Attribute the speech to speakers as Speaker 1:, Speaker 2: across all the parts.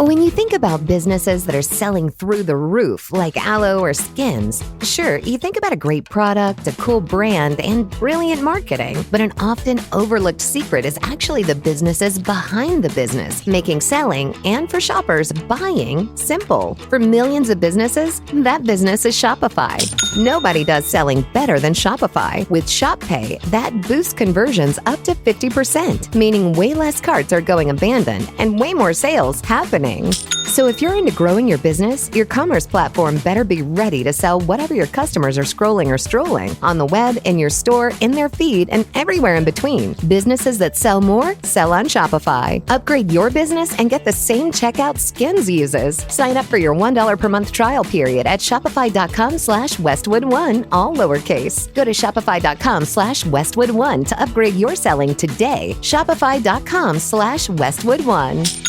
Speaker 1: When you think about businesses that are selling through the roof, like aloe or skins, sure, you think about a great product, a cool brand, and brilliant marketing. But an often overlooked secret is actually the businesses behind the business, making selling, and for shoppers, buying, simple. For millions of businesses, that business is Shopify. Nobody does selling better than Shopify. With Shop Pay, that boosts conversions up to 50%, meaning way less carts are going abandoned and way more sales happening. So if you're into growing your business, your commerce platform better be ready to sell whatever your customers are scrolling or strolling on the web, in your store, in their feed, and everywhere in between. Businesses that sell more, sell on Shopify. Upgrade your business and get the same checkout Skins uses. Sign up for your $1 per month trial period at shopify.com/Westwood1, all lowercase. Go to shopify.com/Westwood1 to upgrade your selling today. Shopify.com/Westwood1.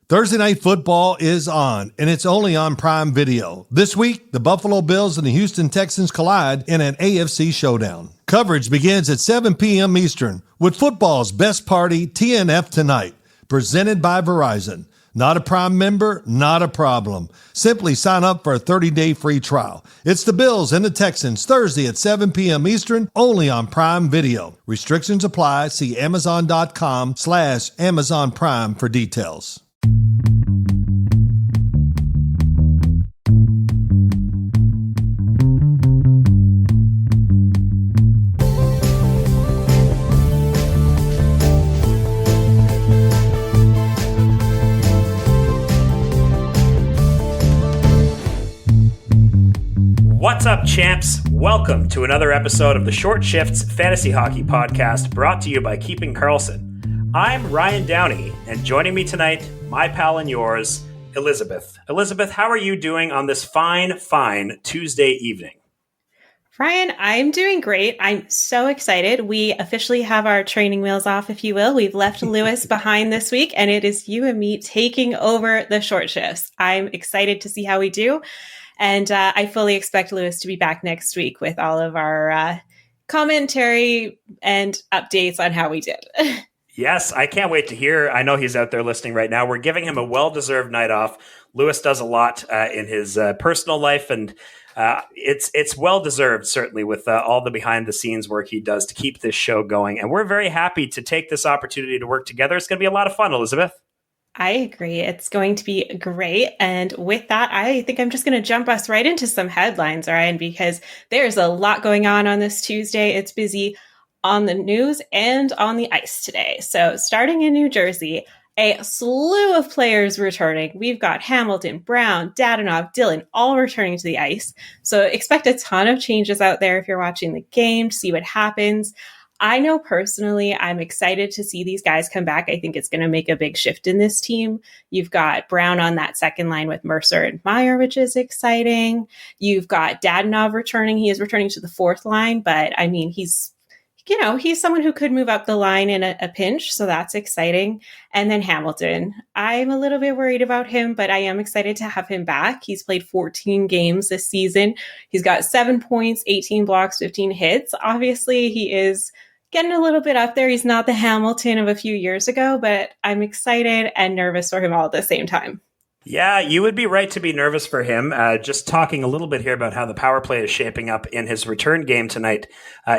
Speaker 2: Thursday Night Football is on, and it's only on Prime Video. This week, the Buffalo Bills and the Houston Texans collide in an AFC showdown. Coverage begins at 7 p.m. Eastern with football's best party, TNF Tonight, presented by Verizon. Not a Prime member? Not a problem. Simply sign up for a 30-day free trial. It's the Bills and the Texans, Thursday at 7 p.m. Eastern, only on Prime Video. Restrictions apply. See Amazon.com/Amazon Prime for details.
Speaker 3: What's up, champs? Welcome to another episode of the Short Shifts Fantasy Hockey Podcast, brought to you by Keeping Karlsson. I'm Ryan Downey, and joining me tonight, my pal and yours, Elizabeth. Elizabeth, how are you doing on this fine Tuesday evening?
Speaker 4: Ryan, I'm doing great. I'm so excited. We officially have our training wheels off, if you will. We've left Lewis behind this week, and it is you and me taking over the short shifts. I'm excited to see how we do. And I fully expect Lewis to be back next week with all of our commentary and updates on how we did.
Speaker 3: Yes, I can't wait to hear. I know he's out there listening right now. We're giving him a well-deserved night off. Lewis does a lot in his personal life, and it's well-deserved, certainly, with all the behind-the-scenes work he does to keep this show going. And we're very happy to take this opportunity to work together. It's going to be a lot of fun, Elizabeth.
Speaker 4: I agree. It's going to be great. And with that, I think I'm just going to jump us right into some headlines, Ryan, because there's a lot going on this Tuesday. It's busy on the news and on the ice today. So starting in New Jersey, a slew of players returning. We've got Hamilton, Brown, Dadonov, Dillon, all returning to the ice. So expect a ton of changes out there if you're watching the game to see what happens. I know personally, I'm excited to see these guys come back. I think it's going to make a big shift in this team. You've got Brown on that second line with Mercer and Meyer, which is exciting. You've got Dadonov returning. He is returning to the fourth line, but I mean, he's someone who could move up the line in a pinch. So that's exciting. And then Hamilton, I'm a little bit worried about him, but I am excited to have him back. He's played 14 games this season. He's got 7 points, 18 blocks, 15 hits. Obviously, he is getting a little bit up there. He's not the Hamilton of a few years ago, but I'm excited and nervous for him all at the same time.
Speaker 3: Yeah, you would be right to be nervous for him. Just talking a little bit here about how the power play is shaping up in his return game tonight.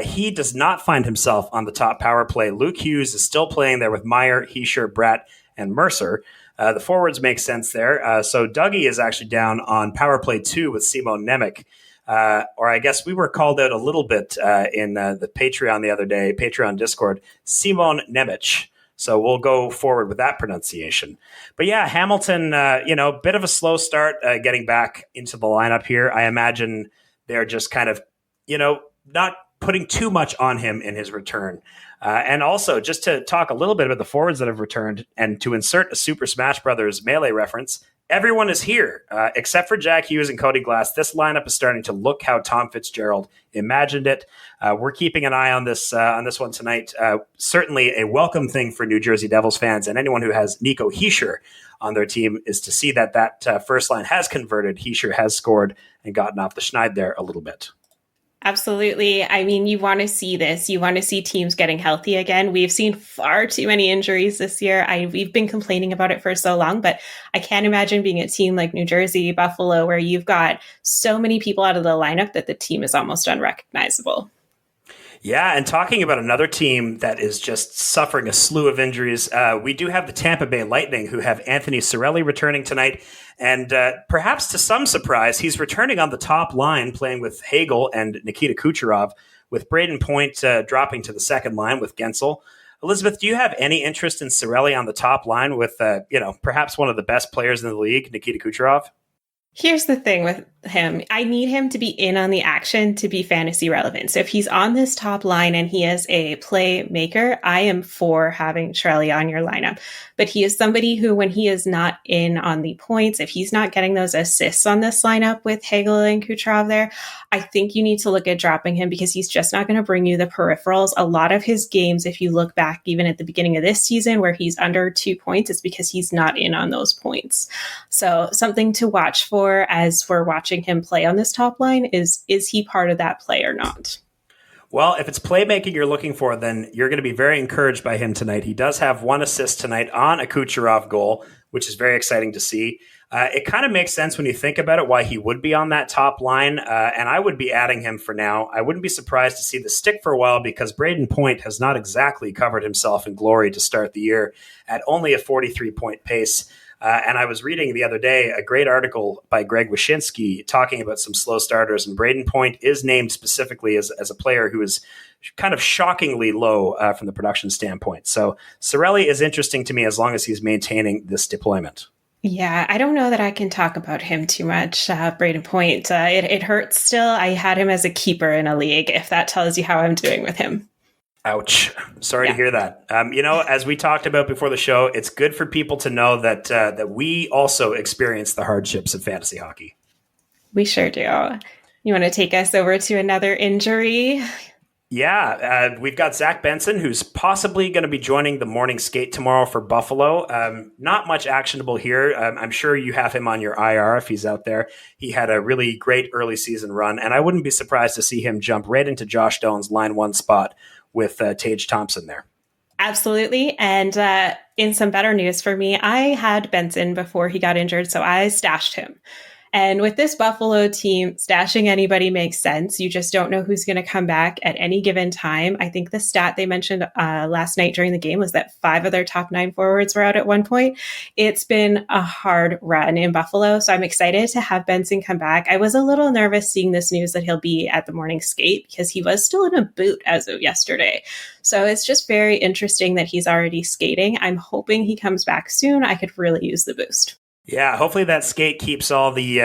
Speaker 3: He does not find himself on the top power play. Luke Hughes is still playing there with Meyer, Hischier, Bratt, and Mercer. The forwards make sense there. So Dougie is actually down on power play 2 with Simon Nemec. Or I guess we were called out a little bit in the Patreon the other day, Patreon Discord, Simon Nemec. So we'll go forward with that pronunciation. But yeah, Hamilton, bit of a slow start getting back into the lineup here. I imagine they're just kind of, not putting too much on him in his return. And also, just to talk a little bit about the forwards that have returned and to insert a Super Smash Brothers Melee reference, everyone is here except for Jack Hughes and Cody Glass. This lineup is starting to look how Tom Fitzgerald imagined it. We're keeping an eye on this one tonight. Certainly a welcome thing for New Jersey Devils fans and anyone who has Nico Hischier on their team is to see that first line has converted. Hischier has scored and gotten off the schneid there a little bit.
Speaker 4: Absolutely. I mean, you want to see this. You want to see teams getting healthy again. We've seen far too many injuries this year. We've been complaining about it for so long, but I can't imagine being a team like New Jersey, Buffalo, where you've got so many people out of the lineup that the team is almost unrecognizable.
Speaker 3: Yeah, and talking about another team that is just suffering a slew of injuries, we do have the Tampa Bay Lightning, who have Anthony Cirelli returning tonight. And perhaps to some surprise, he's returning on the top line, playing with Hagel and Nikita Kucherov, with Braden Point dropping to the second line with Gensel. Elizabeth, do you have any interest in Cirelli on the top line with, perhaps one of the best players in the league, Nikita Kucherov?
Speaker 4: Here's the thing with him. I need him to be in on the action to be fantasy relevant. So if he's on this top line and he is a playmaker, I am for having Cirelli on your lineup. But he is somebody who, when he is not in on the points, if he's not getting those assists on this lineup with Hagel and Kucherov there, I think you need to look at dropping him because he's just not going to bring you the peripherals. A lot of his games, if you look back even at the beginning of this season where he's under 2 points, is because he's not in on those points. So something to watch for as we're watching him play on this top line is he part of that play or not?
Speaker 3: Well, if it's playmaking you're looking for, then you're going to be very encouraged by him tonight. He does have one assist tonight on a Kucherov goal, which is very exciting to see. It kind of makes sense when you think about it, why he would be on that top line, and I would be adding him for now. I wouldn't be surprised to see this stick for a while because Braden Point has not exactly covered himself in glory to start the year at only a 43-point pace. And I was reading the other day a great article by Greg Wyshynski talking about some slow starters, and Braden Point is named specifically as a player who is kind of shockingly low from the production standpoint. So Cirelli is interesting to me as long as he's maintaining this deployment.
Speaker 4: Yeah, I don't know that I can talk about him too much, Braden Point. It hurts still. I had him as a keeper in a league, if that tells you how I'm doing with him.
Speaker 3: Ouch. Sorry to hear that. As we talked about before the show, it's good for people to know that we also experience the hardships of fantasy hockey.
Speaker 4: We sure do. You want to take us over to another injury?
Speaker 3: Yeah, we've got Zach Benson, who's possibly going to be joining the morning skate tomorrow for Buffalo. Not much actionable here. I'm sure you have him on your IR if he's out there. He had a really great early season run, and I wouldn't be surprised to see him jump right into Josh Doan's line one spot with Tage Thompson there.
Speaker 4: Absolutely. And in some better news for me, I had Benson before he got injured, so I stashed him. And with this Buffalo team, stashing anybody makes sense. You just don't know who's going to come back at any given time. I think the stat they mentioned last night during the game was that 5 of their top 9 forwards were out at one point. It's been a hard run in Buffalo, so I'm excited to have Benson come back. I was a little nervous seeing this news that he'll be at the morning skate because he was still in a boot as of yesterday. So it's just very interesting that he's already skating. I'm hoping he comes back soon. I could really use the boost.
Speaker 3: Yeah, hopefully that skate keeps all the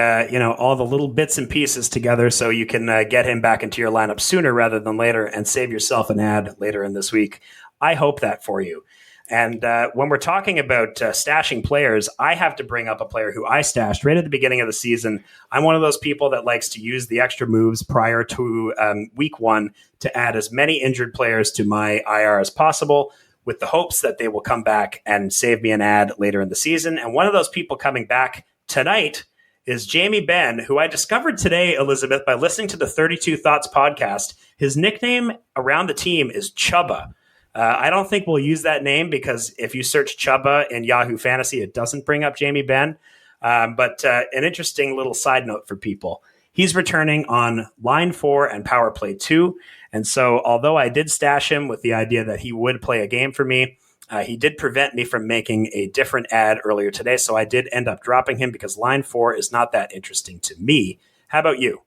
Speaker 3: all the little bits and pieces together, so you can get him back into your lineup sooner rather than later, and save yourself an ad later in this week. I hope that for you. And when we're talking about stashing players, I have to bring up a player who I stashed right at the beginning of the season. I'm one of those people that likes to use the extra moves prior to week 1 to add as many injured players to my IR as possible, with the hopes that they will come back and save me an ad later in the season. And one of those people coming back tonight is Jamie Benn, who I discovered today, Elizabeth, by listening to the 32 Thoughts podcast. His nickname around the team is Chubba. I don't think we'll use that name because if you search Chubba in Yahoo Fantasy, it doesn't bring up Jamie Benn. But an interesting little side note for people. He's returning on line 4 and power play 2. And so although I did stash him with the idea that he would play a game for me, he did prevent me from making a different ad earlier today. So I did end up dropping him because line 4 is not that interesting to me. How about you?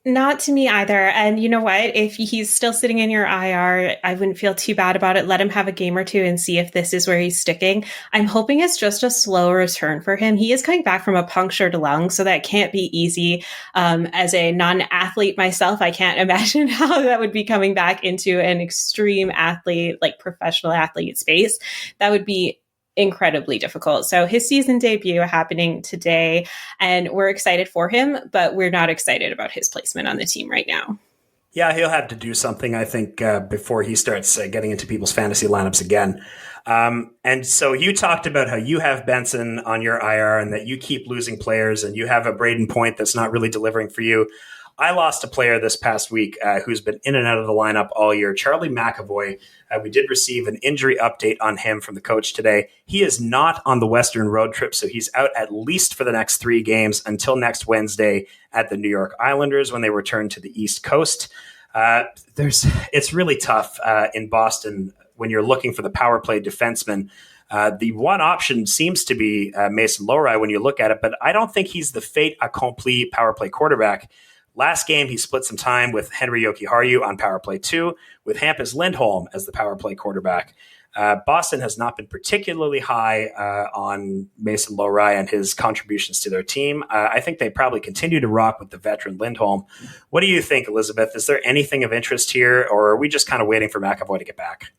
Speaker 4: Not to me either. And you know what? If he's still sitting in your IR, I wouldn't feel too bad about it. Let him have a game or two and see if this is where he's sticking. I'm hoping it's just a slow return for him. He is coming back from a punctured lung, so that can't be easy. As a non-athlete myself, I can't imagine how that would be coming back into an extreme athlete, like professional athlete space. That would be incredibly difficult. So his season debut happening today, and we're excited for him, but we're not excited about his placement on the team right now.
Speaker 3: Yeah, he'll have to do something, I think, before he starts getting into people's fantasy lineups again. And so you talked about how you have Benson on your IR and that you keep losing players and you have a Braden Point that's not really delivering for you. I lost a player this past week who's been in and out of the lineup all year, Charlie McAvoy. We did receive an injury update on him from the coach today. He is not on the Western road trip, so he's out at least for the next 3 games until next Wednesday at the New York Islanders when they return to the East Coast. It's really tough in Boston when you're looking for the power play defenseman. The one option seems to be Mason Lohrei when you look at it, but I don't think he's the fait accompli power play quarterback. Last game, he split some time with Henri Jokiharju on power play 2, with Hampus Lindholm as the power play quarterback. Boston has not been particularly high on Mason Lohrei and his contributions to their team. I think they probably continue to rock with the veteran Lindholm. What do you think, Elizabeth? Is there anything of interest here, or are we just kind of waiting for McAvoy to get back?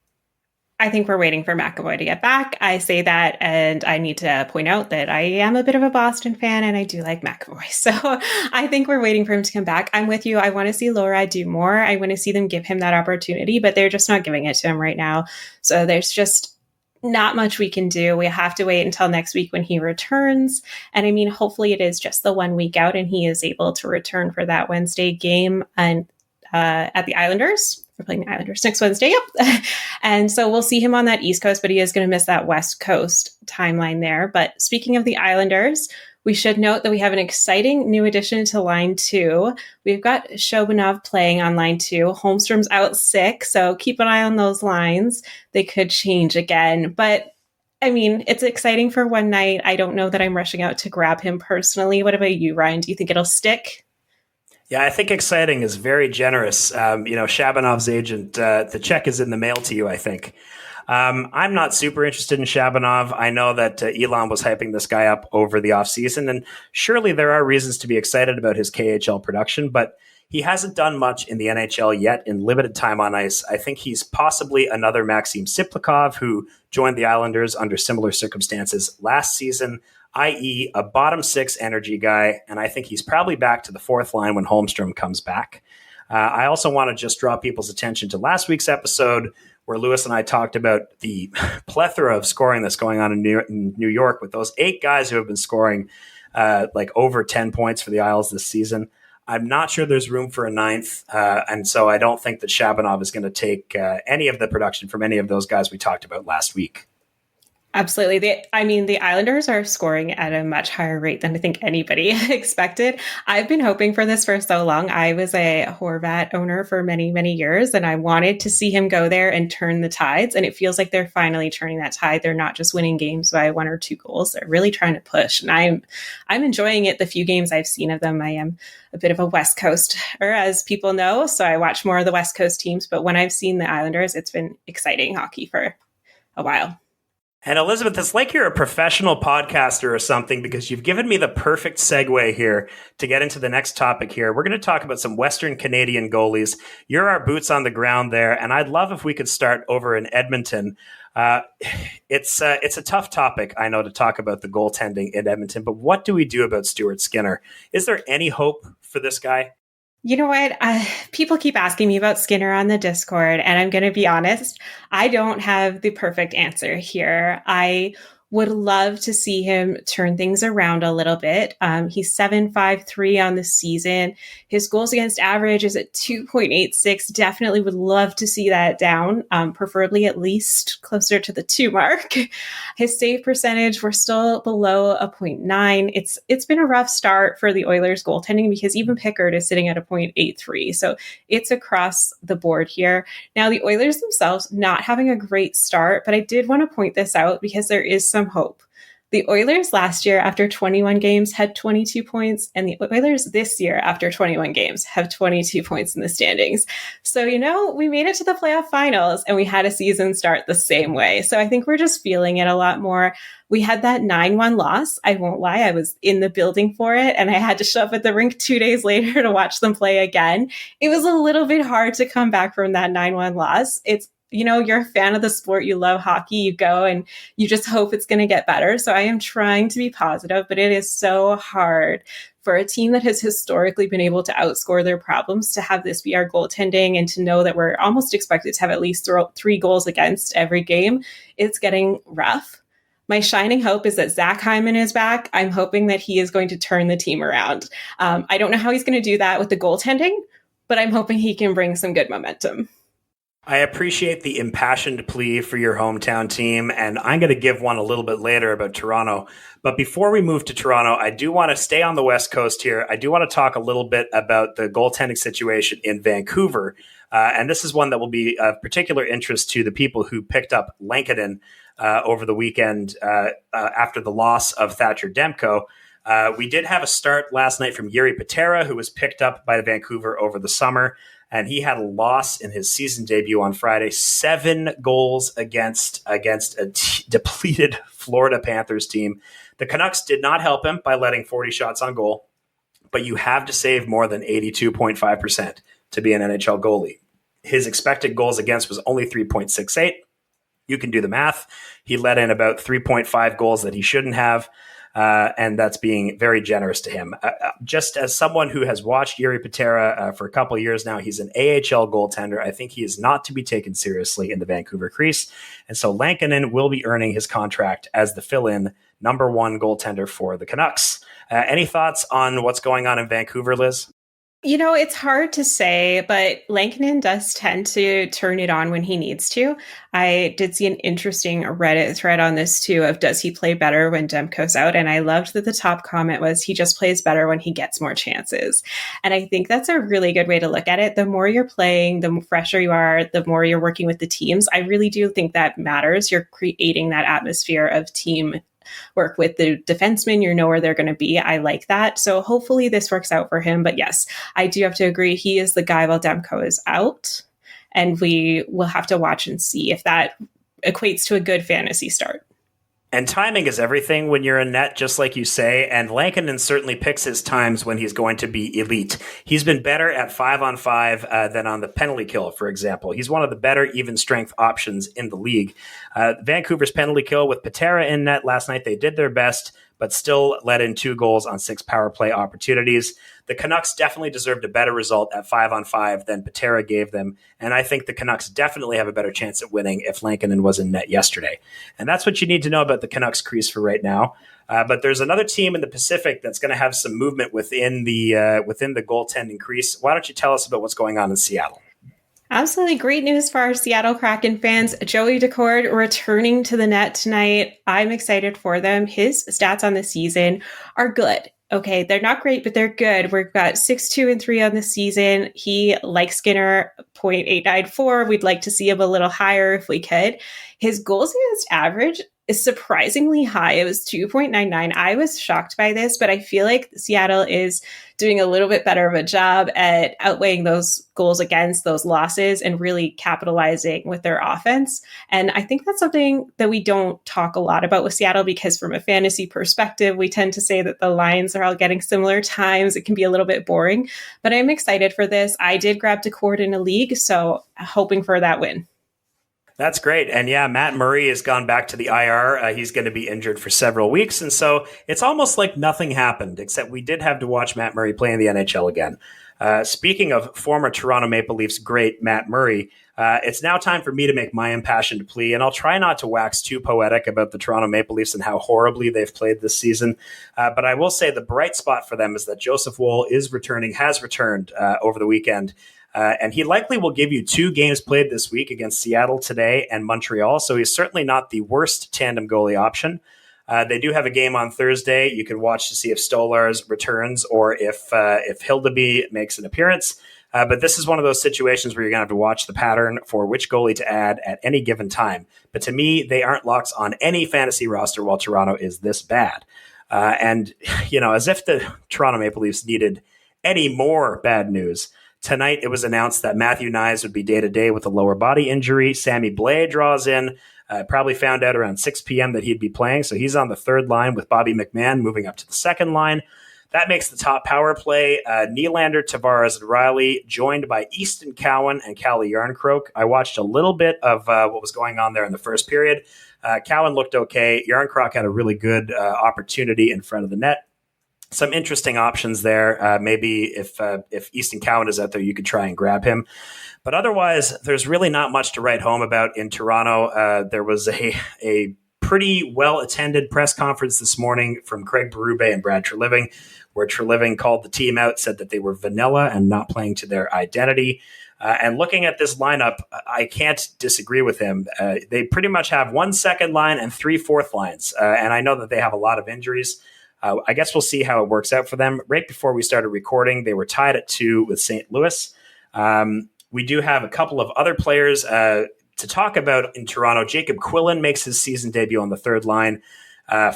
Speaker 4: I think we're waiting for McAvoy to get back. I say that, and I need to point out that I am a bit of a Boston fan, and I do like McAvoy. So I think we're waiting for him to come back. I'm with you. I want to see Lohrei do more. I want to see them give him that opportunity, but they're just not giving it to him right now. So there's just not much we can do. We have to wait until next week when he returns. And I mean, hopefully it is just the 1 week out, and he is able to return for that Wednesday game and at the Islanders. We're playing the Islanders next Wednesday. Yep. And so we'll see him on that East Coast, but he is going to miss that West Coast timeline there. But speaking of the Islanders, we should note that we have an exciting new addition to line 2. We've got Shobunov playing on line 2. Holmstrom's out sick, so keep an eye on those lines. They could change again. But I mean, it's exciting for one night. I don't know that I'm rushing out to grab him personally. What about you, Ryan? Do you think it'll stick?
Speaker 3: Yeah, I think exciting is very generous. Shabanov's agent, the check is in the mail to you, I think. I'm not super interested in Shabanov. I know that Elon was hyping this guy up over the offseason, and surely there are reasons to be excited about his KHL production, but he hasn't done much in the NHL yet in limited time on ice. I think he's possibly another Maxim Siplikov who joined the Islanders under similar circumstances last season, i.e. a bottom 6 energy guy, and I think he's probably back to the 4th line when Holmstrom comes back. I also want to just draw people's attention to last week's episode where Lewis and I talked about the plethora of scoring that's going on in New York with those 8 guys who have been scoring over 10 points for the Isles this season. I'm not sure there's room for a 9th, and so I don't think that Shabanov is going to take any of the production from any of those guys we talked about last week.
Speaker 4: Absolutely. The Islanders are scoring at a much higher rate than I think anybody expected. I've been hoping for this for so long. I was a Horvat owner for many, many years, and I wanted to see him go there and turn the tides. And it feels like they're finally turning that tide. They're not just winning games by 1 or 2 goals. They're really trying to push. And I'm enjoying it. The few games I've seen of them, I am a bit of a West Coaster, as people know. So I watch more of the West Coast teams. But when I've seen the Islanders, it's been exciting hockey for a while.
Speaker 3: And Elizabeth, it's like you're a professional podcaster or something, because you've given me the perfect segue here to get into the next topic here. We're going to talk about some Western Canadian goalies. You're our boots on the ground there, and I'd love if we could start over in Edmonton. It's a tough topic, I know, to talk about the goaltending in Edmonton, but what do we do about Stuart Skinner? Is there any hope for this guy?
Speaker 4: You know what? People keep asking me about Skinner on the Discord, and I'm going to be honest. I don't have the perfect answer here. I would love to see him turn things around a little bit. He's 7.53 on the season. His goals against average is at 2.86. Definitely would love to see that down, preferably at least closer to the 2 mark. His save percentage, we're still below a 0.9. It's been a rough start for the Oilers goaltending because even Pickard is sitting at a 0.83. So it's across the board here. Now, the Oilers themselves not having a great start, but I did want to point this out because there is some hope. The Oilers last year after 21 games had 22 points, and the Oilers this year after 21 games have 22 points in the standings. So, we made it to the playoff finals and we had a season start the same way. So I think we're just feeling it a lot more. We had that 9-1 loss. I won't lie. I was in the building for it, and I had to show up at the rink 2 days later to watch them play again. It was a little bit hard to come back from that 9-1 loss. You're a fan of the sport, you love hockey, you go and you just hope it's going to get better. So I am trying to be positive, but it is so hard for a team that has historically been able to outscore their problems to have this be our goaltending and to know that we're almost expected to have at least 3 goals against every game. It's getting rough. My shining hope is that Zach Hyman is back. I'm hoping that he is going to turn the team around. I don't know how he's going to do that with the goaltending, but I'm hoping he can bring some good momentum.
Speaker 3: I appreciate the impassioned plea for your hometown team, and I'm going to give one a little bit later about Toronto. But before we move to Toronto, I do want to stay on the West Coast here. I do want to talk a little bit about the goaltending situation in Vancouver. And this is one that will be of particular interest to the people who picked up Lankinen over the weekend after the loss of Thatcher Demko. We did have a start last night from Jiri Patera, who was picked up by Vancouver over the summer. And he had a loss in his season debut on Friday, 7 goals against a depleted Florida Panthers team. The Canucks did not help him by letting 40 shots on goal, but you have to save more than 82.5% to be an NHL goalie. His expected goals against was only 3.68. You can do the math. He let in about 3.5 goals that he shouldn't have. And that's being very generous to him. Just as someone who has watched Jiri Patera for a couple of years now, he's an AHL goaltender. I think he is not to be taken seriously in the Vancouver crease. And so Lankinen will be earning his contract as the fill-in number 1 goaltender for the Canucks. Any thoughts on what's going on in Vancouver, Liz?
Speaker 4: You know, it's hard to say, but Lankinen does tend to turn it on when he needs to. I did see an interesting Reddit thread on this too of does he play better when Demko's out? And I loved that the top comment was he just plays better when he gets more chances. And I think that's a really good way to look at it. The more you're playing, the fresher you are, the more you're working with the teams. I really do think that matters. You're creating that atmosphere of team work with the defensemen. You know where they're going to be. I like that. So hopefully this works out for him. But yes, I do have to agree. He is the guy while Demko is out. And we will have to watch and see if that equates to a good fantasy start.
Speaker 3: And timing is everything when you're in net, just like you say. And Lankinen certainly picks his times when he's going to be elite. He's been better at 5-on-5 than on the penalty kill, for example. He's one of the better even strength options in the league. Vancouver's penalty kill with Patera in net last night, they did their best, but still let in 2 goals on 6 power play opportunities. The Canucks definitely deserved a better result at 5-on-5 than Patera gave them, and I think the Canucks definitely have a better chance at winning if Lankinen was in net yesterday. And that's what you need to know about the Canucks crease for right now. But there's another team in the Pacific that's going to have some movement within the goaltending crease. Why don't you tell us about what's going on in Seattle?
Speaker 4: Absolutely great news for our Seattle Kraken fans. Joey Daccord returning to the net tonight. I'm excited for them. His stats on the season are good. Okay, they're not great, but they're good. We've got 6-2-3 on the season. He, like Skinner, 0.894. We'd like to see him a little higher if we could. His goals against average is surprisingly high. It was 2.99. I was shocked by this, but I feel like Seattle is doing a little bit better of a job at outweighing those goals against those losses and really capitalizing with their offense. And I think that's something that we don't talk a lot about with Seattle because from a fantasy perspective, we tend to say that the lines are all getting similar times. It can be a little bit boring, but I'm excited for this. I did grab Daccord in a league, so hoping for that win.
Speaker 3: That's great. And yeah, Matt Murray has gone back to the IR. He's going to be injured for several weeks. And so it's almost like nothing happened, except we did have to watch Matt Murray play in the NHL again. Speaking of former Toronto Maple Leafs great Matt Murray, it's now time for me to make my impassioned plea, and I'll try not to wax too poetic about the Toronto Maple Leafs and how horribly they've played this season. But I will say the bright spot for them is that Joseph Woll has returned over the weekend. And he likely will give you 2 games played this week against Seattle today and Montreal. So he's certainly not the worst tandem goalie option. They do have a game on Thursday. You can watch to see if Stolarz returns or if Hildeby makes an appearance. But this is one of those situations where you're going to have to watch the pattern for which goalie to add at any given time. But to me, they aren't locks on any fantasy roster while Toronto is this bad. And, as if the Toronto Maple Leafs needed any more bad news, tonight, it was announced that Matthew Knies would be day-to-day with a lower body injury. Sammy Blais draws in. Probably found out around 6 p.m. that he'd be playing, so he's on the third line with Bobby McMahon moving up to the second line. That makes the top power play Nylander, Tavares, and Riley, joined by Easton Cowan and Calle Jarnkrok. I watched a little bit of what was going on there in the first period. Cowan looked okay. Jarnkrok had a really good opportunity in front of the net. Some interesting options there. Maybe if Easton Cowan is out there, you could try and grab him. But otherwise, there's really not much to write home about in Toronto. There was a pretty well-attended press conference this morning from Craig Berube and Brad Treliving, where Treliving called the team out, said that they were vanilla and not playing to their identity. And looking at this lineup, I can't disagree with him. They pretty much have 1 second line and 3 fourth lines. And I know that they have a lot of injuries. I guess we'll see how it works out for them. Right before we started recording, they were tied at 2 with St. Louis. We do have a couple of other players to talk about in Toronto. Jacob Quillen makes his season debut on the third line.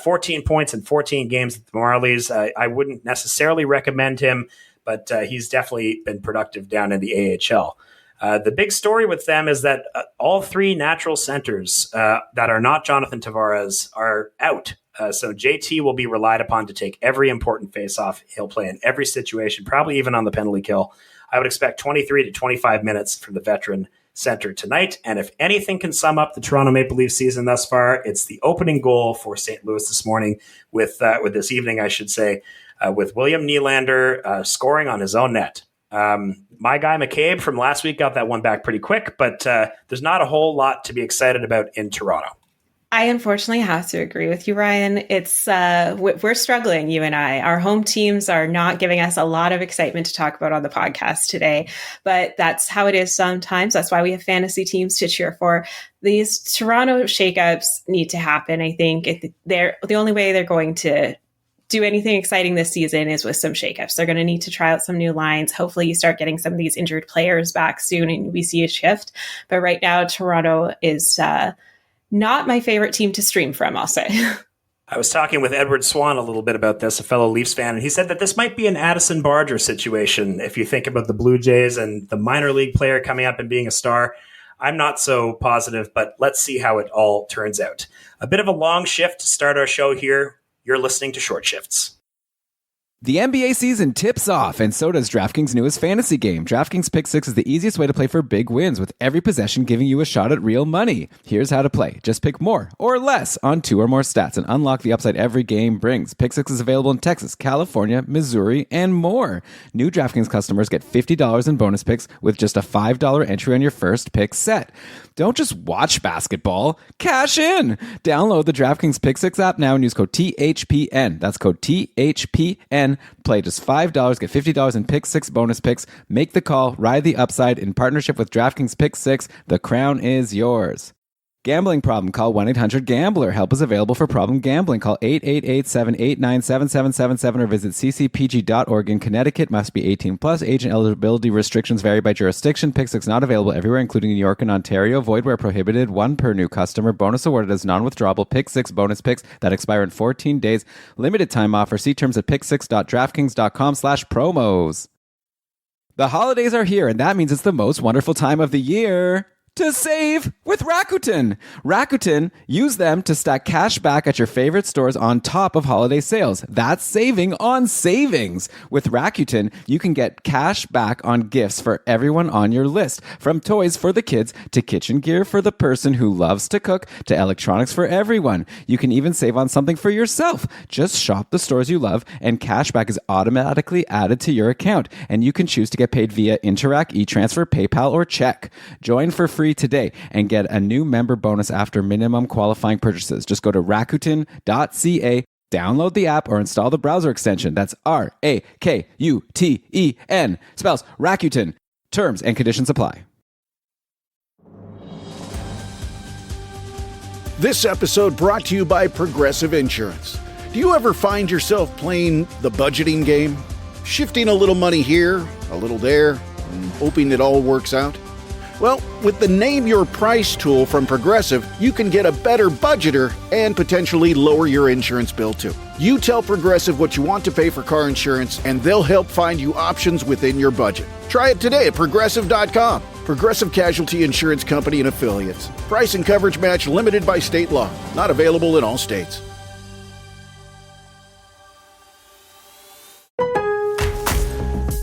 Speaker 3: 14 points in 14 games at the Marlies. I wouldn't necessarily recommend him, but he's definitely been productive down in the AHL. The big story with them is that all 3 natural centers that are not Jonathan Tavares are out. So JT will be relied upon to take every important faceoff. He'll play in every situation, probably even on the penalty kill. I would expect 23 to 25 minutes from the veteran center tonight. And if anything can sum up the Toronto Maple Leafs season thus far, it's the opening goal for St. Louis this morning with this evening, I should say, with William Nylander scoring on his own net. My guy McCabe from last week got that one back pretty quick, but there's not a whole lot to be excited about in Toronto.
Speaker 4: I unfortunately have to agree with you, Ryan. It's we're struggling, you and I. Our home teams are not giving us a lot of excitement to talk about on the podcast today, but that's how it is sometimes. That's why we have fantasy teams to cheer for. These Toronto shakeups need to happen. I think they're the only way they're going to do anything exciting this season is with some shakeups. They're going to need to try out some new lines. Hopefully you start getting some of these injured players back soon and we see a shift. But right now, Toronto is not my favorite team to stream from, I'll say.
Speaker 3: I was talking with Edward Swan a little bit about this, a fellow Leafs fan, and he said that this might be an Addison Barger situation if you think about the Blue Jays and the minor league player coming up and being a star. I'm not so positive, but let's see how it all turns out. A bit of a long shift to start our show here. You're listening to Short Shifts.
Speaker 5: The NBA season tips off, and so does DraftKings' newest fantasy game. DraftKings Pick 6 is the easiest way to play for big wins, with every possession giving you a shot at real money. Here's how to play. Just pick more or less on 2 or more stats and unlock the upside every game brings. Pick 6 is available in Texas, California, Missouri, and more. New DraftKings customers get $50 in bonus picks with just a $5 entry on your first pick set. Don't just watch basketball. Cash in! Download the DraftKings Pick 6 app now and use code THPN. That's code THPN. Play just $5, get $50 in Pick 6 bonus picks. Make the call, ride the upside in partnership with DraftKings Pick 6. The crown is yours. Gambling problem? Call 1-800-GAMBLER. Help is available for problem gambling. Call 888-789-7777 or visit ccpg.org. In Connecticut, must be 18 plus. Age and eligibility restrictions vary by jurisdiction. Pick 6 not available everywhere, including New York and Ontario. Void where prohibited. 1 per new customer. Bonus awarded as non-withdrawable Pick 6 bonus picks that expire in 14 days. Limited time offer. See terms at pick6.draftkings.com/promos. The holidays are here, and that means it's the most wonderful time of the year to save with Rakuten. Rakuten, use them to stack cash back at your favorite stores on top of holiday sales. That's saving on savings. With Rakuten, you can get cash back on gifts for everyone on your list. From toys for the kids to kitchen gear for the person who loves to cook to electronics for everyone. You can even save on something for yourself. Just shop the stores you love and cash back is automatically added to your account. And you can choose to get paid via Interac, e-transfer, PayPal, or check. Join for free today and get a new member bonus after minimum qualifying purchases. Just go to Rakuten.ca, download the app, or install the browser extension. That's Rakuten. Spells Rakuten. Terms and conditions apply.
Speaker 6: This episode brought to you by Progressive Insurance. Do you ever find yourself playing the budgeting game? Shifting a little money here, a little there, and hoping it all works out? Well, with the Name Your Price tool from Progressive, you can get a better budgeter and potentially lower your insurance bill too. You tell Progressive what you want to pay for car insurance, and they'll help find you options within your budget. Try it today at Progressive.com. Progressive Casualty Insurance Company and Affiliates. Price and coverage match limited by state law. Not available in all states.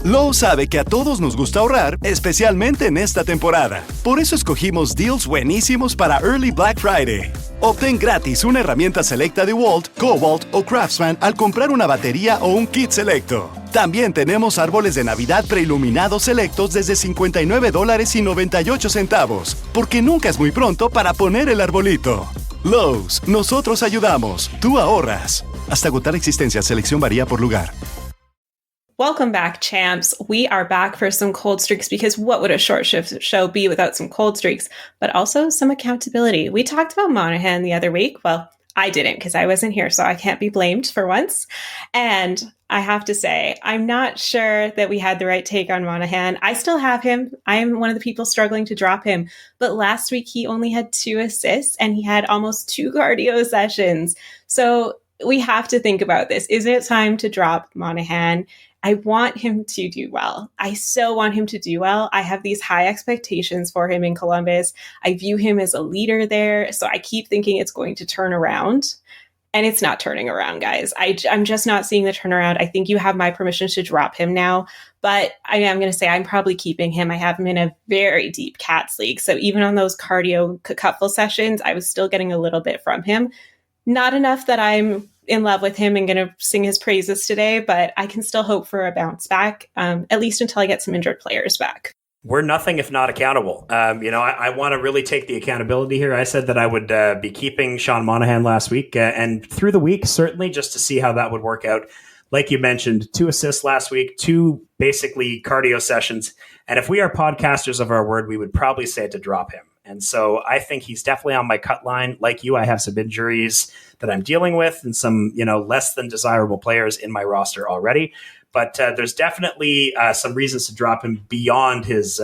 Speaker 7: Lowe sabe que a todos nos gusta ahorrar, especialmente en esta temporada. Por eso escogimos deals buenísimos para Early Black Friday. Obtén gratis una herramienta selecta de Woll, Cobalt o Craftsman al comprar una batería o un kit selecto. También tenemos árboles de Navidad preiluminados selectos desde $59.98, porque nunca es muy pronto para poner el arbolito. Lowe's, nosotros ayudamos, tú ahorras. Hasta agotar existencia, selección varía por lugar.
Speaker 4: Welcome back, champs. We are back for some cold streaks because what would a short shift show be without some cold streaks, but also some accountability. We talked about Monahan the other week. Well, I didn't because I wasn't here, so I can't be blamed for once. And I have to say, I'm not sure that we had the right take on Monahan. I still have him. I'm one of the people struggling to drop him. But last week, he only had 2 assists and he had almost 2 cardio sessions. So we have to think about this. Is it time to drop Monahan? I want him to do well. I so want him to do well. I have these high expectations for him in Columbus. I view him as a leader there. So I keep thinking it's going to turn around. And it's not turning around, guys. I'm just not seeing the turnaround. I think you have my permission to drop him now. But I am going to say I'm probably keeping him. I have him in a very deep Cats league. So even on those cardio cupful sessions, I was still getting a little bit from him. Not enough that I'm in love with him and going to sing his praises today, but I can still hope for a bounce back, at least until I get some injured players back.
Speaker 3: We're nothing if not accountable. I want to really take the accountability here. I said that I would be keeping Sean Monahan last week and through the week, certainly just to see how that would work out. Like you mentioned, 2 assists last week, 2 basically cardio sessions. And if we are podcasters of our word, we would probably say to drop him. And so I think he's definitely on my cut line. Like you, I have some injuries that I'm dealing with and some, less than desirable players in my roster already. But there's definitely some reasons to drop him beyond his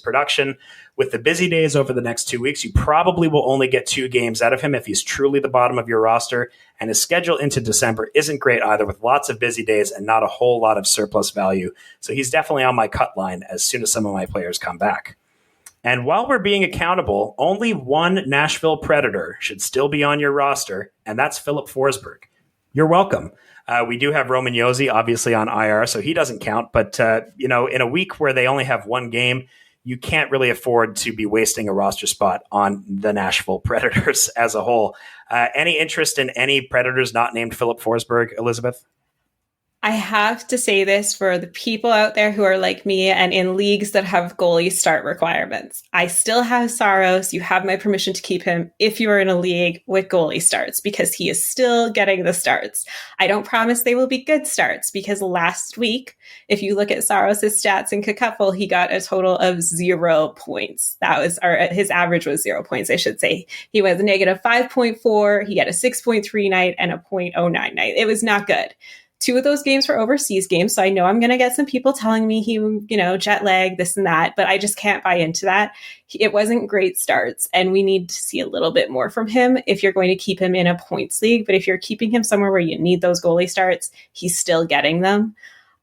Speaker 3: production. With the busy days over the next 2 weeks, you probably will only get 2 games out of him if he's truly the bottom of your roster. And his schedule into December isn't great either, with lots of busy days and not a whole lot of surplus value. So he's definitely on my cut line as soon as some of my players come back. And while we're being accountable, only one Nashville Predator should still be on your roster, and that's Filip Forsberg. You're welcome. We do have Roman Josi, obviously, on IR, so he doesn't count. But, in a week where they only have 1 game, you can't really afford to be wasting a roster spot on the Nashville Predators as a whole. Any interest in any Predators not named Filip Forsberg, Elizabeth?
Speaker 4: I have to say this for the people out there who are like me and in leagues that have goalie start requirements. I still have Saros. You have my permission to keep him if you are in a league with goalie starts because he is still getting the starts. I don't promise they will be good starts because last week, if you look at Saros' stats in Cupful, he got a total of 0 points. His average was 0 points, I should say. He was a negative 5.4. He had a 6.3 night and a 0.09 night. It was not good. 2 of those games were overseas games, so I know I'm going to get some people telling me he, jet lag, this and that, but I just can't buy into that. It wasn't great starts, and we need to see a little bit more from him if you're going to keep him in a points league. But if you're keeping him somewhere where you need those goalie starts, he's still getting them.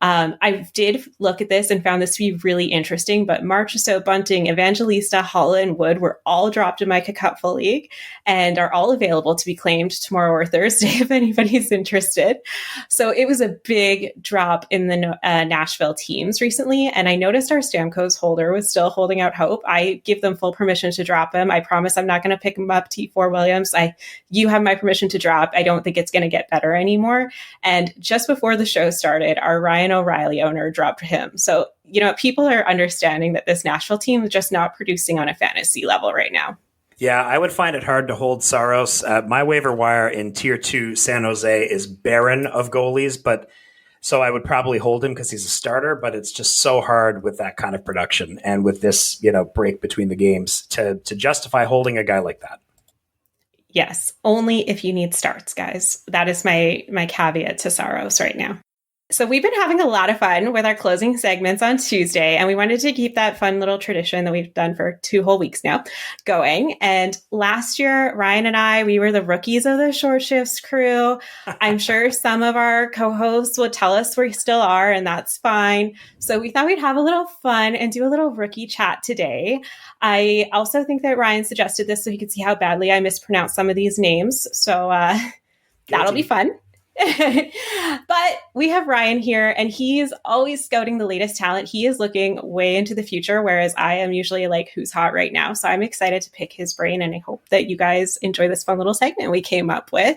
Speaker 4: I did look at this and found this to be really interesting, but Marchessault, Bunting, Evangelista, Holla, and Wood were all dropped in my Cupful League and are all available to be claimed tomorrow or Thursday if anybody's interested. So it was a big drop in the Nashville teams recently, and I noticed our Stamkos holder was still holding out hope. I give them full permission to drop him. I promise I'm not going to pick him up, T4 Williams. You have my permission to drop. I don't think it's going to get better anymore. And just before the show started, our Ryan O'Reilly owner dropped him. So, people are understanding that this Nashville team is just not producing on a fantasy level right now.
Speaker 3: Yeah, I would find it hard to hold Saros. My waiver wire in Tier 2 San Jose is barren of goalies, so I would probably hold him because he's a starter, but it's just so hard with that kind of production and with this, break between the games to justify holding a guy like that.
Speaker 4: Yes, only if you need starts, guys. That is my caveat to Saros right now. So we've been having a lot of fun with our closing segments on Tuesday, and we wanted to keep that fun little tradition that we've done for 2 whole weeks now going. And last year, Ryan and we were the rookies of the Short Shifts crew. I'm sure some of our co-hosts will tell us we still are, and that's fine. So we thought we'd have a little fun and do a little rookie chat today. I also think that Ryan suggested this so he could see how badly I mispronounce some of these names. So that'll be fun. But we have Ryan here, and he's always scouting the latest talent. He is looking way into the future, whereas I am usually like, who's hot right now? So I'm excited to pick his brain, and I hope that you guys enjoy this fun little segment we came up with.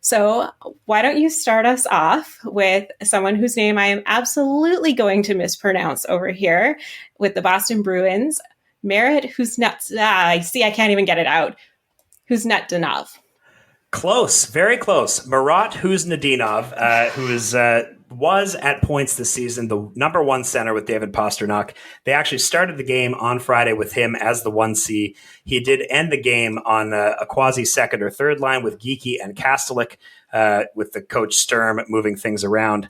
Speaker 4: So why don't you start us off with someone whose name I am absolutely going to mispronounce over here with the Boston Bruins, Marat Khusnutdinov. I can't even get it out. Khusnutdinov.
Speaker 3: Close, very close. Marat Khusnutdinov, who was at points this season the number one center with David Pastrnak. They actually started the game on Friday with him as the 1C. He did end the game on a quasi second or third line with Geekie and Kastelik, with the coach Sturm moving things around.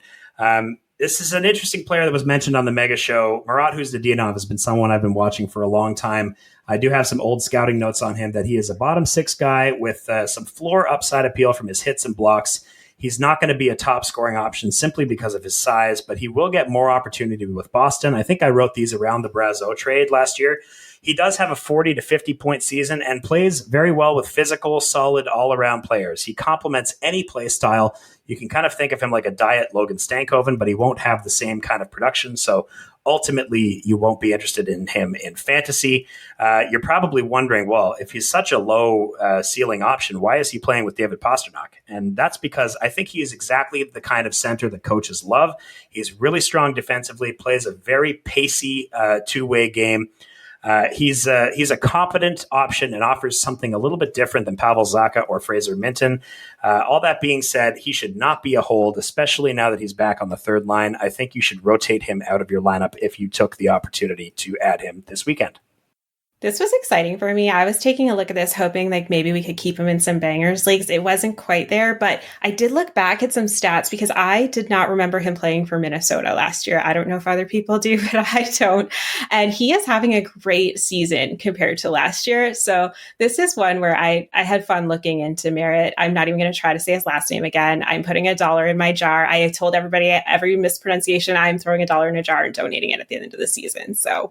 Speaker 3: This is an interesting player that was mentioned on the Mega Show. Marat Khusnutdinov has been someone I've been watching for a long time. I do have some old scouting notes on him that he is a bottom six guy with some floor upside appeal from his hits and blocks. He's not going to be a top scoring option simply because of his size, but he will get more opportunity with Boston. I think I wrote these around the Brazeau trade last year. He does have a 40 to 50 point season and plays very well with physical, solid, all-around players. He complements any play style. You can kind of think of him like a diet Logan Stankoven, but he won't have the same kind of production. So ultimately, you won't be interested in him in fantasy. You're probably wondering, well, if he's such a low ceiling option, why is he playing with David Pastrnak? And that's because I think he is exactly the kind of center that coaches love. He's really strong defensively, plays a very pacey two-way game. He's a competent option and offers something a little bit different than Pavel Zacha or Fraser Minton. All that being said, he should not be a hold, especially now that he's back on the third line. I think you should rotate him out of your lineup if you took the opportunity to add him this weekend.
Speaker 4: This was exciting for me. I was taking a look at this, hoping like maybe we could keep him in some bangers leagues. It wasn't quite there, but I did look back at some stats because I did not remember him playing for Minnesota last year. I don't know if other people do, but I don't. And he is having a great season compared to last year. So this is one where I had fun looking into Marat. I'm not even going to try to say his last name again. I'm putting $1 in my jar. I told everybody every mispronunciation, I'm throwing $1 in a jar and donating it at the end of the season. So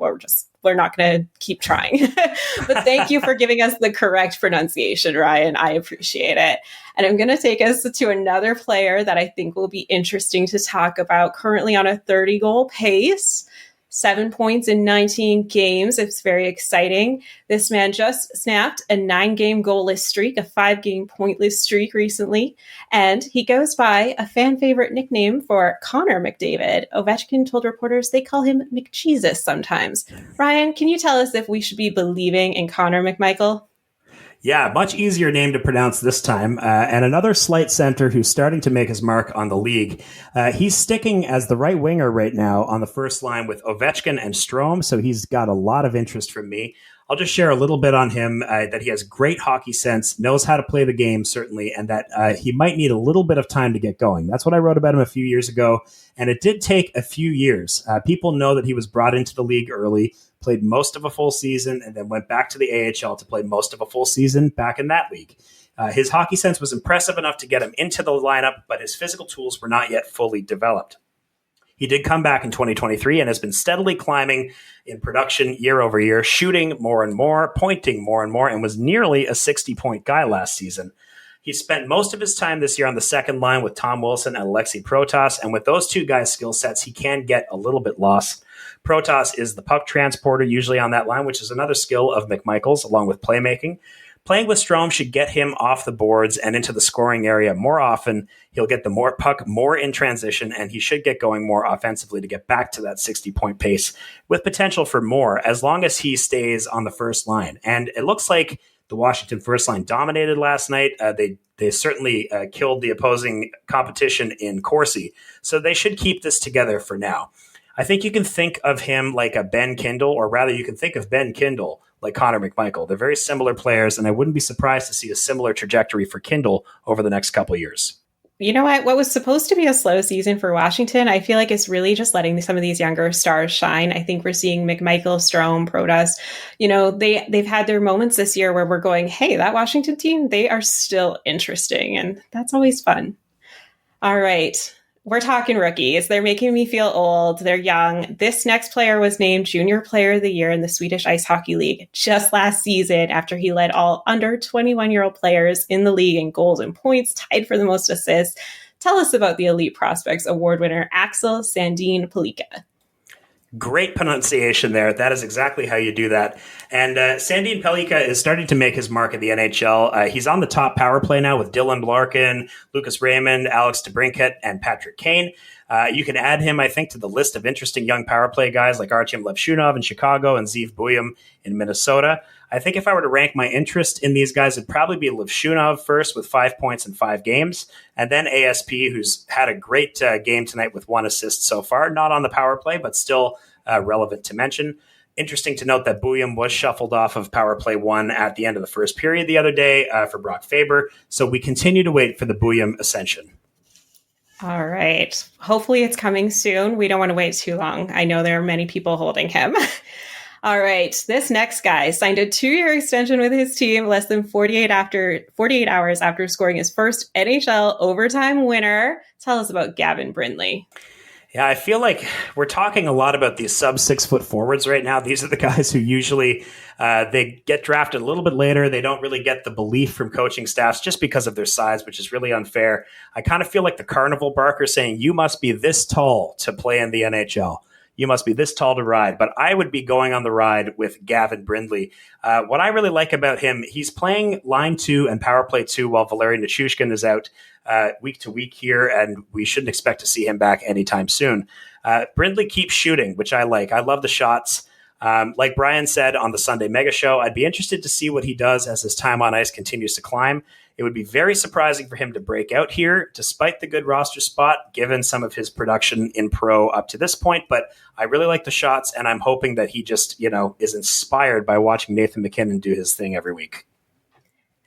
Speaker 4: we're not going to keep trying. But thank you for giving us the correct pronunciation, Ryan. I appreciate it. And I'm going to take us to another player that I think will be interesting to talk about, currently on a 30-goal pace. 7 points in 19 games. It's very exciting. This man just snapped a 9-game goalless streak, a 5-game pointless streak recently, and he goes by a fan favorite nickname for Connor McDavid. Ovechkin told reporters they call him McJesus sometimes. Ryan, can you tell us if we should be believing in Connor McMichael?
Speaker 3: Yeah, much easier name to pronounce this time. And another slight center who's starting to make his mark on the league. He's sticking as the right winger right now on the first line with Ovechkin and Strome, so he's got a lot of interest from me. I'll just share a little bit on him, that he has great hockey sense, knows how to play the game, certainly, and that he might need a little bit of time to get going. That's what I wrote about him a few years ago, and it did take a few years. People know that he was brought into the league early, played most of a full season, and then went back to the AHL to play most of a full season back in that league. His hockey sense was impressive enough to get him into the lineup, but his physical tools were not yet fully developed. He did come back in 2023 and has been steadily climbing in production year over year, shooting more and more, pointing more and more, and was nearly a 60-point guy last season. He spent most of his time this year on the second line with Tom Wilson and Alexei Protas, and with those two guys' skill sets, he can get a little bit lost. Protas is the puck transporter usually on that line, which is another skill of McMichael's, along with playmaking. Playing with Strome should get him off the boards and into the scoring area more often. He'll get the more puck more in transition, and he should get going more offensively to get back to that 60-point pace with potential for more as long as he stays on the first line. And it looks like the Washington first line dominated last night. They certainly killed the opposing competition in Corsi, so they should keep this together for now. I think you can think of him like a Ben Kindle, or rather you can think of Ben Kindle like Connor McMichael. They're very similar players, and I wouldn't be surprised to see a similar trajectory for Kindle over the next couple of years.
Speaker 4: You know what was supposed to be a slow season for Washington, I feel like it's really just letting some of these younger stars shine. I think we're seeing McMichael, Strome, Protas. You know, they've had their moments this year where we're going, hey, that Washington team, they are still interesting, and that's always fun. All right. We're talking rookies. They're making me feel old. They're young. This next player was named Junior Player of the Year in the Swedish Ice Hockey League just last season after he led all under 21-year-old players in the league in goals and points, tied for the most assists. Tell us about the Elite Prospects Award winner, Axel Sandin-Pelikka.
Speaker 3: Great pronunciation there. That is exactly how you do that. And Sandin-Pelikka is starting to make his mark in the NHL. He's on the top power play now with Dylan Larkin, Lucas Raymond, Alex DeBrincat, and Patrick Kane. You can add him, I think, to the list of interesting young power play guys like Artyom Levshunov in Chicago and Zeev Buyum in Minnesota. I think if I were to rank my interest in these guys, it'd probably be Levshunov first with 5 points in 5 games, and then ASP, who's had a great game tonight with 1 assist so far, not on the power play, but still relevant to mention. Interesting to note that Bouillon was shuffled off of power play 1 at the end of the first period the other day for Brock Faber. So we continue to wait for the Bouillon ascension.
Speaker 4: All right. Hopefully it's coming soon. We don't want to wait too long. I know there are many people holding him. All right. This next guy signed a 2-year extension with his team less than 48 hours after scoring his first NHL overtime winner. Tell us about Gavin Brindley.
Speaker 3: Yeah, I feel like we're talking a lot about these sub-6 foot forwards right now. These are the guys who usually they get drafted a little bit later. They don't really get the belief from coaching staffs just because of their size, which is really unfair. I kind of feel like the carnival barker saying, you must be this tall to play in the NHL. You must be this tall to ride. But I would be going on the ride with Gavin Brindley. What I really like about him, he's playing line 2 and power play 2 while Valeri Nichushkin is out week to week here, and we shouldn't expect to see him back anytime soon. Brindley keeps shooting, which I like. I love the shots. Like Brian said on the Sunday Mega Show, I'd be interested to see what he does as his time on ice continues to climb. It would be very surprising for him to break out here, despite the good roster spot, given some of his production in pro up to this point. But I really like the shots, and I'm hoping that he just, is inspired by watching Nathan MacKinnon do his thing every week.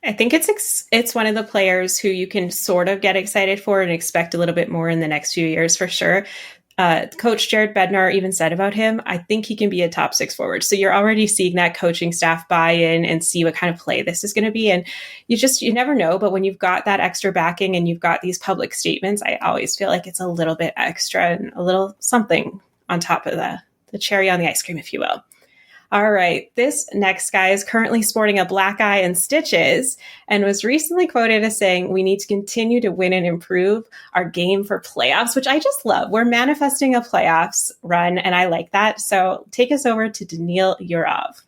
Speaker 4: I think it's one of the players who you can sort of get excited for and expect a little bit more in the next few years for sure. Coach Jared Bednar even said about him, I think he can be a top 6 forward. So you're already seeing that coaching staff buy in and see what kind of play this is going to be. And you never know. But when you've got that extra backing and you've got these public statements, I always feel like it's a little bit extra and a little something on top of the cherry on the ice cream, if you will. All right. This next guy is currently sporting a black eye and stitches and was recently quoted as saying, we need to continue to win and improve our game for playoffs, which I just love. We're manifesting a playoffs run, and I like that. So take us over to Danila Yurov.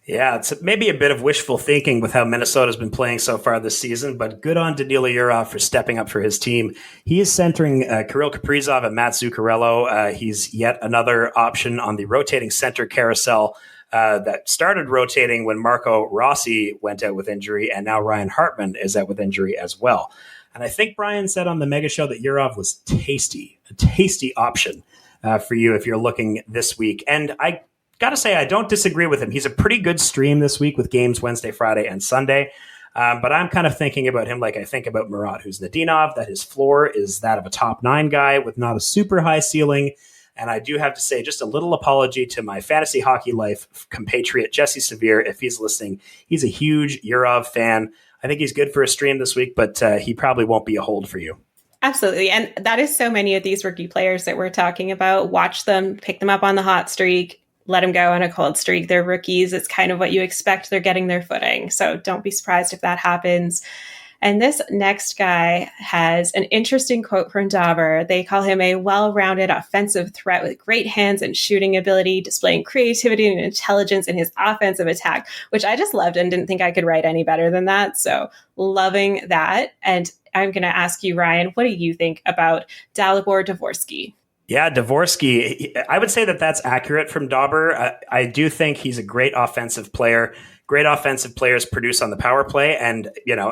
Speaker 3: Yeah, it's maybe a bit of wishful thinking with how Minnesota's been playing so far this season, but good on Danila Yurov for stepping up for his team. He is centering Kirill Kaprizov and Matt Zuccarello. He's yet another option on the rotating center carousel that started rotating when Marco Rossi went out with injury, and now Ryan Hartman is out with injury as well. And I think Brian said on the Mega Show that Yurov was a tasty option for you if you're looking this week. And I got to say, I don't disagree with him. He's a pretty good stream this week with games Wednesday, Friday, and Sunday. But I'm kind of thinking about him like I think about Marat Khusnutdinov, that his floor is that of a top 9 guy with not a super high ceiling. And I do have to say just a little apology to my fantasy hockey life compatriot, Jesse Severe, if he's listening. He's a huge Yurov fan. I think he's good for a stream this week, but he probably won't be a hold for you.
Speaker 4: Absolutely. And that is so many of these rookie players that we're talking about. Watch them, pick them up on the hot streak, let them go on a cold streak. They're rookies. It's kind of what you expect. They're getting their footing. So don't be surprised if that happens. And this next guy has an interesting quote from Dauber. They call him a well-rounded offensive threat with great hands and shooting ability, displaying creativity and intelligence in his offensive attack, which I just loved and didn't think I could write any better than that. So loving that. And I'm going to ask you, Ryan, what do you think about Dalibor Dvorsky?
Speaker 3: Yeah, Dvorsky, I would say that that's accurate from Dauber. I do think he's a great offensive player. Great offensive players produce on the power play. And,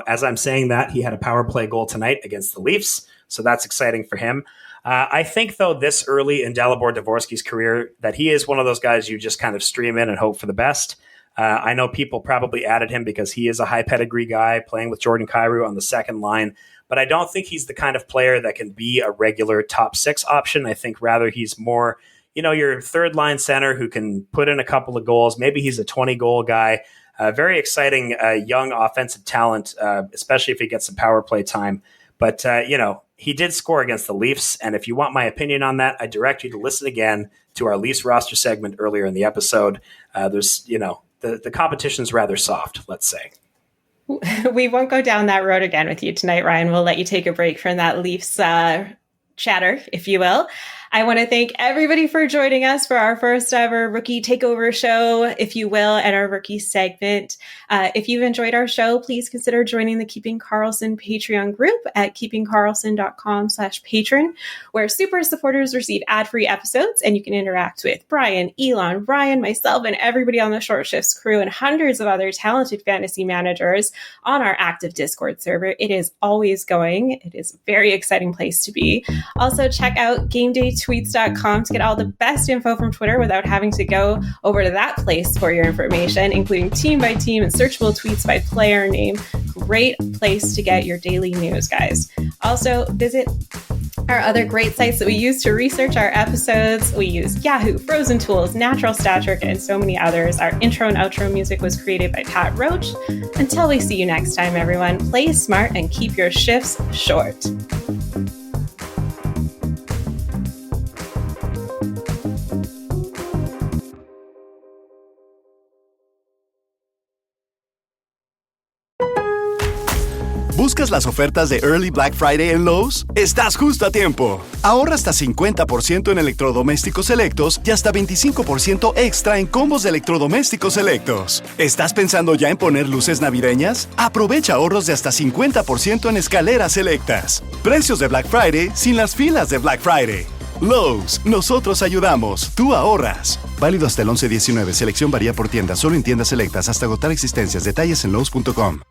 Speaker 3: as I'm saying that, he had a power play goal tonight against the Leafs. So that's exciting for him. I think, though, this early in Dalibor Dvorsky's career, that he is one of those guys you just kind of stream in and hope for the best. I know people probably added him because he is a high pedigree guy playing with Jordan Kyrou on the second line. But I don't think he's the kind of player that can be a regular top 6 option. I think rather he's more, your third line center who can put in a couple of goals. Maybe he's a 20-goal guy. Very exciting young offensive talent, especially if he gets some power play time. But, he did score against the Leafs. And if you want my opinion on that, I direct you to listen again to our Leafs roster segment earlier in the episode. There's, the competition's rather soft, let's say.
Speaker 4: We won't go down that road again with you tonight, Ryan. We'll let you take a break from that Leafs chatter, if you will. I want to thank everybody for joining us for our first ever rookie takeover show, if you will, and our rookie segment. If you've enjoyed our show, please consider joining the Keeping Karlsson Patreon group at keepingkarlsson.com/patron, where super supporters receive ad-free episodes, and you can interact with Brian, Elon, Ryan, myself, and everybody on the Short Shifts crew and hundreds of other talented fantasy managers on our active Discord server. It is always going. It is a very exciting place to be. Also, check out GameDayTweets.com to get all the best info from Twitter without having to go over to that place for your information, including team by team and searchable tweets by player name. Great place to get your daily news, guys. Also, visit our other great sites that we use to research our episodes. We use Yahoo, Frozen Tools, Natural Stat Trick, and so many others. Our intro and outro music was created by Pat Roach. Until we see you next time, everyone, play smart and keep your shifts short.
Speaker 7: ¿Buscas las ofertas de Early Black Friday en Lowe's? Estás justo a tiempo. Ahorra hasta 50% en electrodomésticos selectos y hasta 25% extra en combos de electrodomésticos selectos. ¿Estás pensando ya en poner luces navideñas? Aprovecha ahorros de hasta 50% en escaleras selectas. Precios de Black Friday sin las filas de Black Friday. Lowe's, nosotros ayudamos, tú ahorras. Válido hasta el 11/19. Selección varía por tienda, solo en tiendas selectas hasta agotar existencias. Detalles en Lowe's.com.